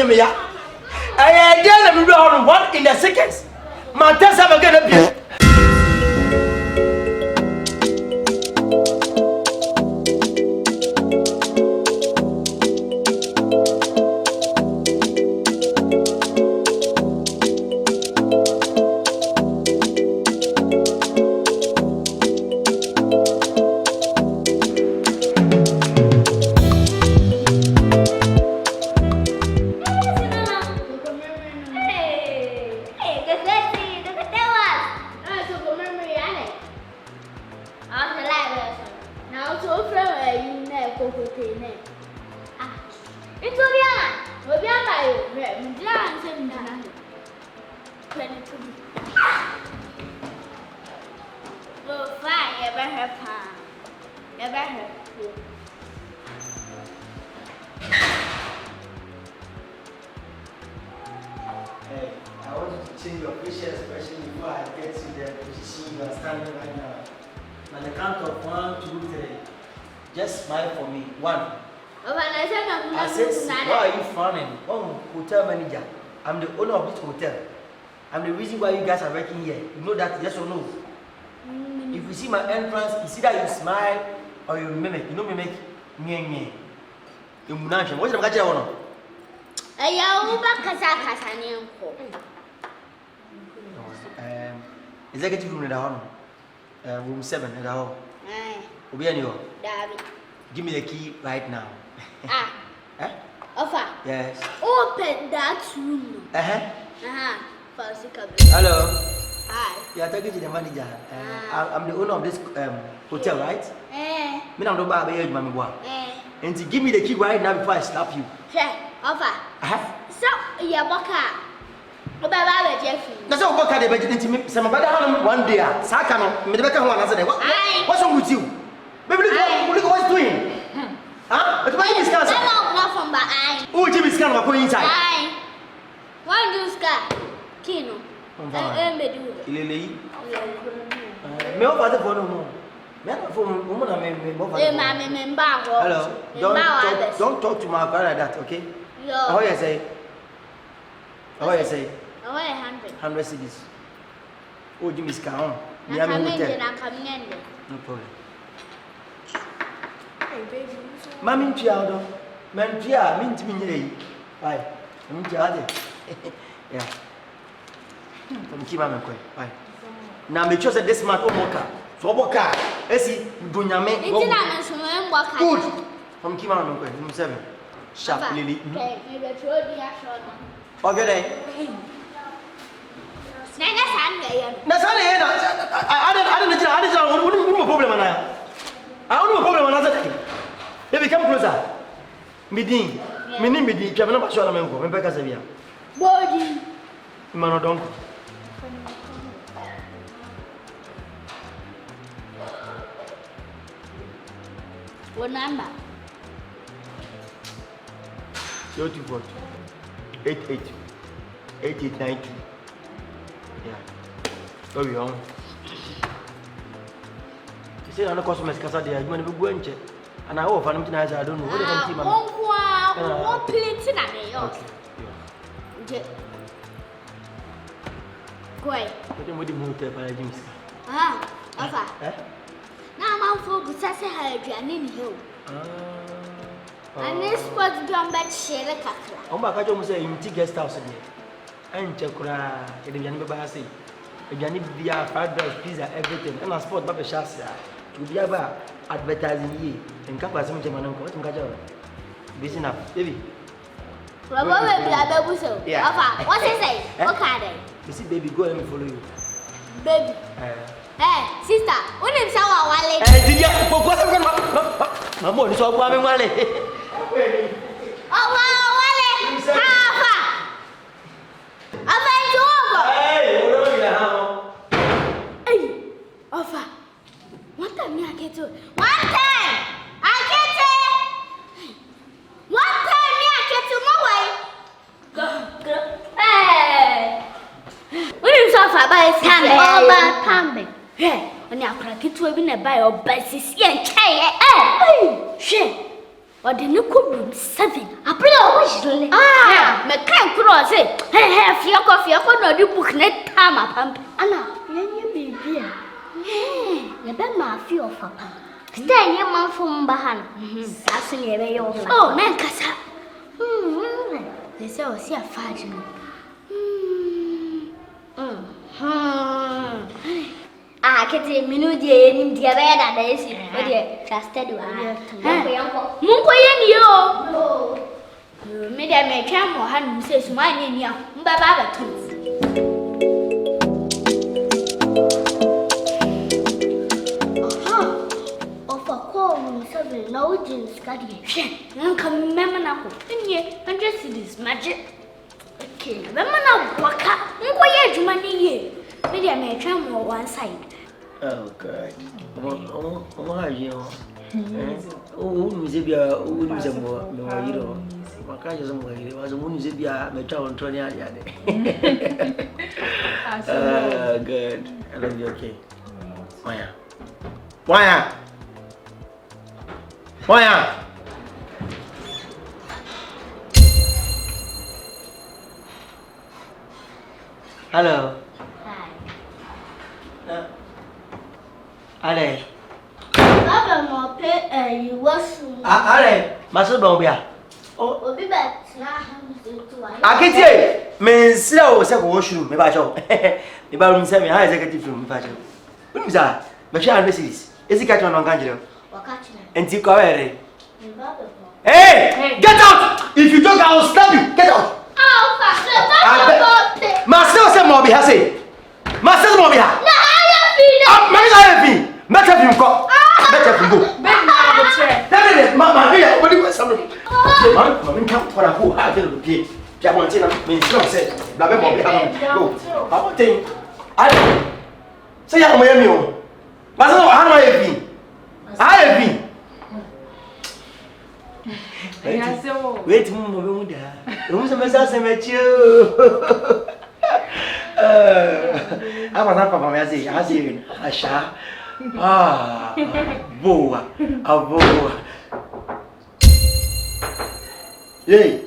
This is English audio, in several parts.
me ya. I dare them to one in the seconds. My test have again a your facial expression before I get to the position you are standing right now. On the count of 1, 2, 3. Just smile for me. 1. I said, why are you frowning? Oh, hotel manager. I'm the owner of this hotel. I'm the reason why you guys are working here. You know that, yes or no? If you see my entrance, you see that you smile or you mimic. You know mimic? Nye. You munanche. What's the matter one? Executive room in the hall. Room 7 in the hall. Give me the key right now. Offer. Yes. Open that room. Hello. Hi. You are talking to the manager. I'm the owner of this hotel, right? Me na do ba be you mama boa. And to give me the key right now before I slap you. Sure. Offer. So, you boka. Obaba be Jeffrey. Na so boka dey be nti se mabada ha one day ah. Saka no me dey beka ho anase dey. What's wrong with you? Baby, look what he's doing. Huh? But why you scan? I'm not from the eye. Oh, Jimmy scan my phone inside. Eye. Why do you scan? Kino. Ilele. Me over the phone no. Me na phone woman me over. Hello. Don't talk to my car like that, okay? Yo. How you say? How you say? 100 cities. Oh, Jimmy scan. Me am hotel. No problem. Mami ntiado. Mentia, minti minye. Bye. Ntiade. Yeah. From Kima Mekwe. Bye. Now make sure that this man omoka. So omoka. Esi dunyame. Good. From Kima Mekwe. Room 7. Sharp Lily. Okay, maybe throw the shot. Okay then. That's all I don't problem now. I don't know problem another thing. Baby, come closer. Midin. Midin. You have not shown them. I'm back as a year. Body. Mano don't. What number? 34 88 8892. Yeah. Where we on? You say I'm customers because they are going to go and check. And I hope I'm not I don't know. What do you think, One plate in a okay. Go ahead. What do you move to the James? Okay. Now I'm focused as a hygiene hill. And this was done by Share Kakla. Oh, my God, you say you take guest house again. And Chakra, the Yanibasi. A Yanibia, fried rice, pizza, everything. And I sport Baba Shasta to be about advertising ye and come by some German. What in Kaja? Busy enough, baby. Yeah. What's he say? Okay. You see, baby, go and follow you. Baby. Hey, sister, when is our wallet? Did you focus on my mom? So I'm wallet. Oh, wallet. Hey, offer. One time me Akete. One time. Akete. One time me Akete my way. Hey. When you saw for by time. Hey, when you crack it to be na buy or basis and chai. Hey, shit. Or the new room 7. I put a ah, my can't cross it. Have your coffee, I could not book net time up. Anna, you be here. You bet my few of papa. Stay your mouth from behind. Sassing away your oh, man, Cassa. They say, I'll see a fashion. Akete minu die nim dia be da da esi o die trusted one munko ye ni yo me dia me twa mo ha nu se su ma ni a mba ba ba tu aha ofa ko mu se be no jeans ka die hwe nka mema na ko ni 100 cedis magic okay mema na waka munko ye adwuma ni ye me dia me twa mo one side. Oh God. How are you? Oh, Mizibia, who is a more hero? My car is a more hero. As a woman, Zibia, my child, 20 years. Good. I love you, okay. Why? Why? Why? Hello. Hi. Ale. Baba mo pe you washroom. Ale, maso ba obia. Oh, obi ba na ham to wa. Akete, me nsia o se ko washroom, me ba cho. Me ba room se me ha executive room me ba cho. Unu za, me sha na series. Ezi ka cho no kan jiro. Wa ka chi. Enti ko were. Hey, get out! If you don't, I will slap you. Get out. Oh, fuck. Master se mo bi ha se. Master mo bi ha. Na ala fi. Mami na fi. Meta fi nko. Meta fi go. Mama, here, what do you say? Mami come for a who ha de lo pie. Pia mo nti na me nsi o se. Na be mo bi ha no. Go. Ba mo tin. Ale. Say ya mo yemi o. Master no ha no ye fi. Ha ye fi. Wait, mo be mu da. O mu se me sa se me chi o. Ama na papa me azi, asha. Ah, boa, boa. Ei.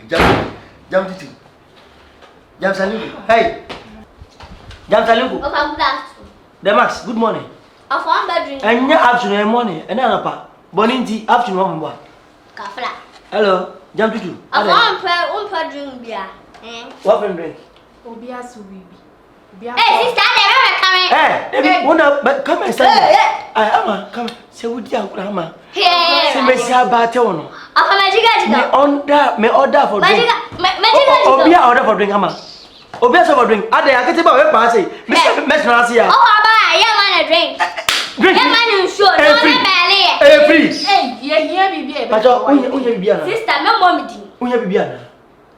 Jam titu. Jam saluku. Hey. Jam saluku. Okay, good afternoon. The Max, good morning. I found bedroom. And your afternoon and morning, and then apa. Boninti afternoon one. Kafla. Hello, jam titu. I found bedroom beer. What friend drink? Obia subibi. Hey, sister, they coming. Hey, but come and stand. I am come. Say we dia grandma. Hey. Say me sia ba te wono. Afa magiga. Me order for drink. Magiga. Obia order for drink ama. Obia so for drink. Ade akete ba we pa say. Me na see ya. Oh, aba, yeah man a drink. Drink. Yeah man show. No free. belly. Free. Hey, yeah bibi. Pacho, unya bibia na. Sister, me mom di. Unya bibia na.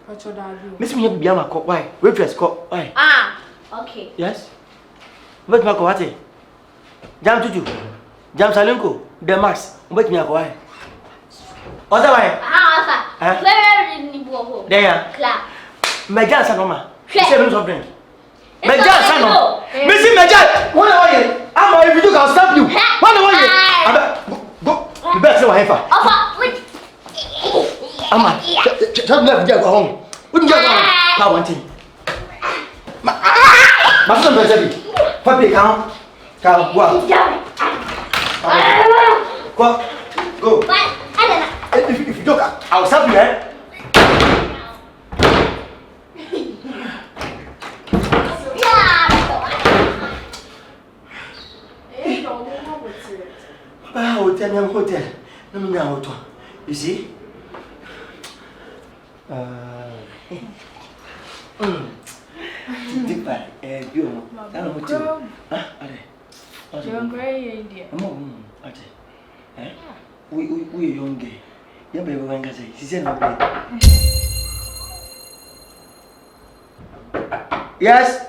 Pacho da bi. Miss me bibia ma ko why? We dress ko why? Ah, okay. Yes. But ma ko wate. Jam tutu. Jam salenko. The Max. But me ko why? Oza why? Ah, afa. Where ni bo. There ya. Clap. Meja sa mama. Say me so drink. Meja sa no. Missy Meja. What are you? I'm if you can stop you. What are you? Go. You better say what heifer. Afa, wait. Ama. Tell me go home. Wouldn't you go? Pa one thing. Ma so be say. Papi kan. Ka wa. Go. Bye. Adana. If you don't, I'll stop you, eh? Hotel. Let me know. You see? Deep by Beyou. I don't know what to. You're very India. Eh? We young gay. You better go and say, she said no play. Yes?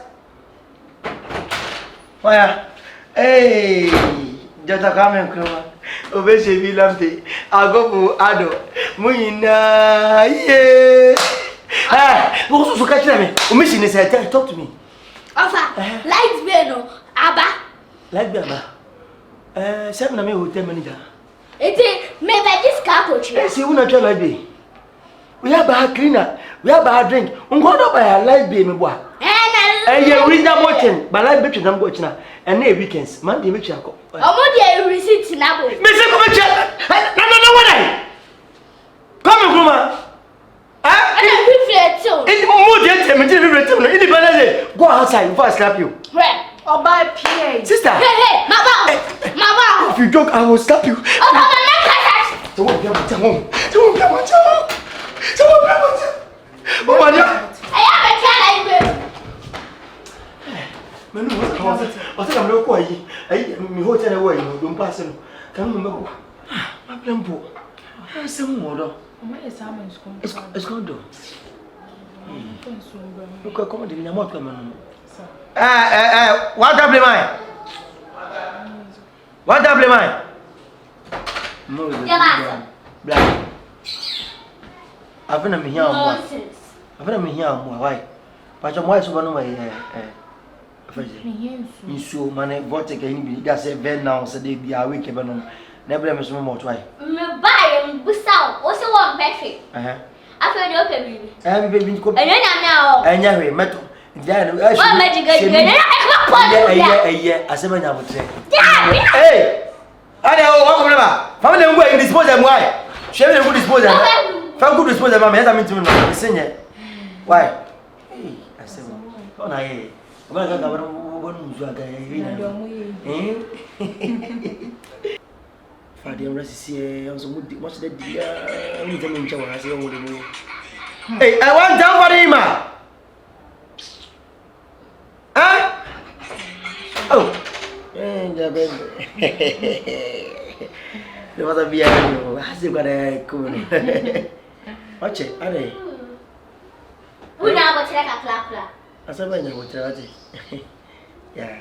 Why? Hey! Just a comment, come. Obese bi lamte. Agobo ado. Muyina. Yeah. What's catch me? Talk to me. Ofa, light bill no. Aba. Like Baba. Seven of me will tell manager. It's maybe this car coach. Yes, you will not tell like me. We have a cleaner, we have a drink. I'm going to buy a light baby boy. And you read that watching, but I bet you don't watch now. And no weekends, Monday, which I call. I'm on the receipt now. Mr. No, come on, Grandma. In more gentlemen, go outside before I slap you. Or buy PA. Sister. Hey, Mama. If you joke, I will slap you. So what you want? It's going to do. Look, come on, you're not coming. What double mine? What double mine? Black. I've been here. I've been here. Why? But your wife's one of my so money, what again? That's a very now, so they be a week. Never miss more try. Buy him, Busau, also one battery. I've heard open. I'm baby, and then now. And yeah, metal. Then what magic? Yeah, I said, I would say. Hey, I know what about. Family will dispose them. Why? Shall we dispose them? How could dispose them? I mean, to sing. Why? I said, oh, I. I'm going to go Father, I was much the dear. Hey, I want down for him. Huh? Oh, there was a beer. I still got a cool. Watch it, are they? We now go check a flap. I said, I will tell it. Yeah.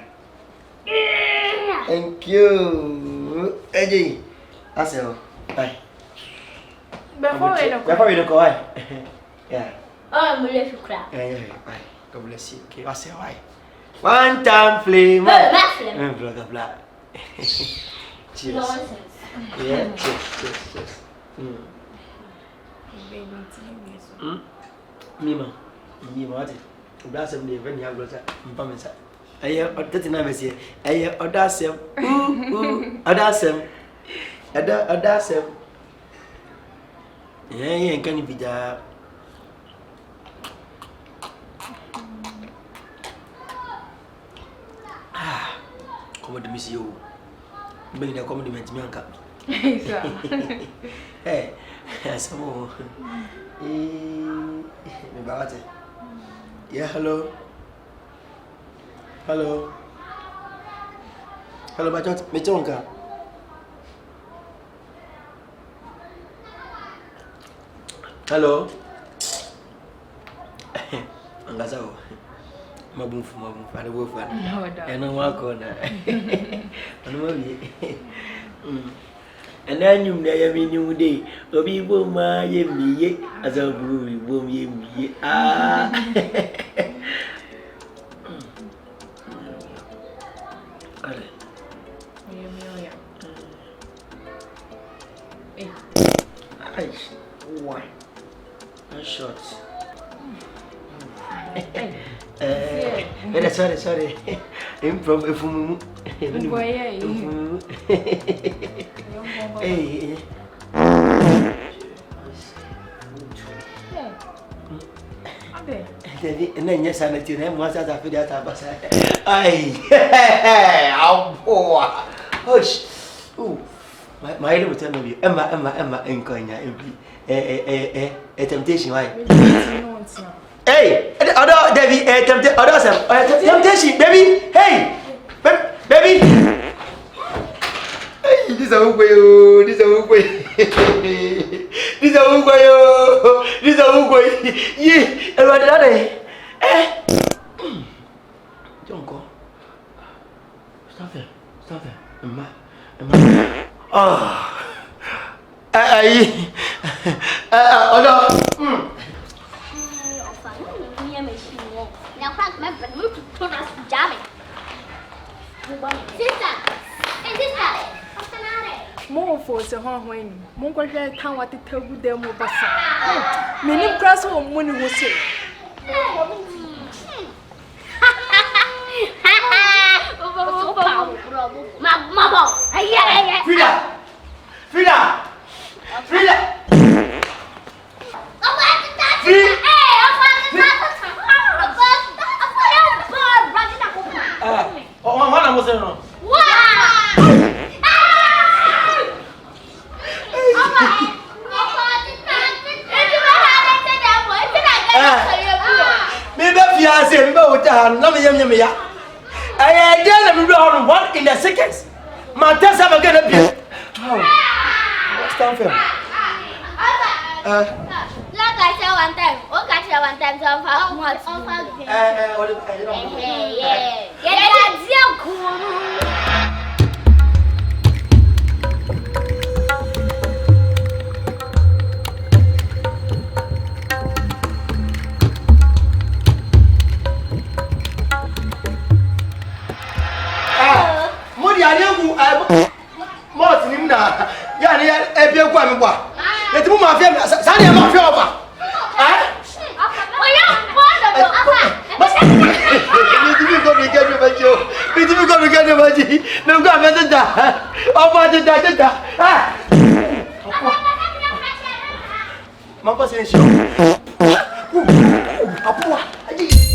Thank you, Eddie. I said, bye. Before we go, yeah. Oh, I'm going to cry. Yeah, bye. God bless you. Okay, I say, why? One time, flame. Blah, blah. Cheers. Nonsense. Yeah, cheers. Mima, what? That's a very young brother. I hear 39 years here. I hear Odasem. Odasem. Odasem. Yeah, can you be there? Come to miss you. Bring the compliment, Mianka. Hey, some about it. Yeah, hello. Hello, Machonka. Hello. Angazao. Mabum, I don't work for it. And I'm welcome. And then you never knew day. To be woman, ye as a room, ye. Ah. Why? I'm short. Sorry. Improv if hey. And then yes, I let you know once I feel that I hush. My idol will tell me, Emma, and coin, a temptation. Why? Hey, other Debbie, temptation, baby. Hey, baby. This is a way. This is a way. Ye, don't go. Stop it. Emma. Oh. Now, Frank, my brother, to us jamming. Sister, force when Mungo town what the table them over. Many grass or money was say. Frida! What was it? Maybe I say, I didn't run one in the seconds. My test have again a bit. Stand firm. Like I said one time, what got you one time? Mampa sini show. Apa? Aji.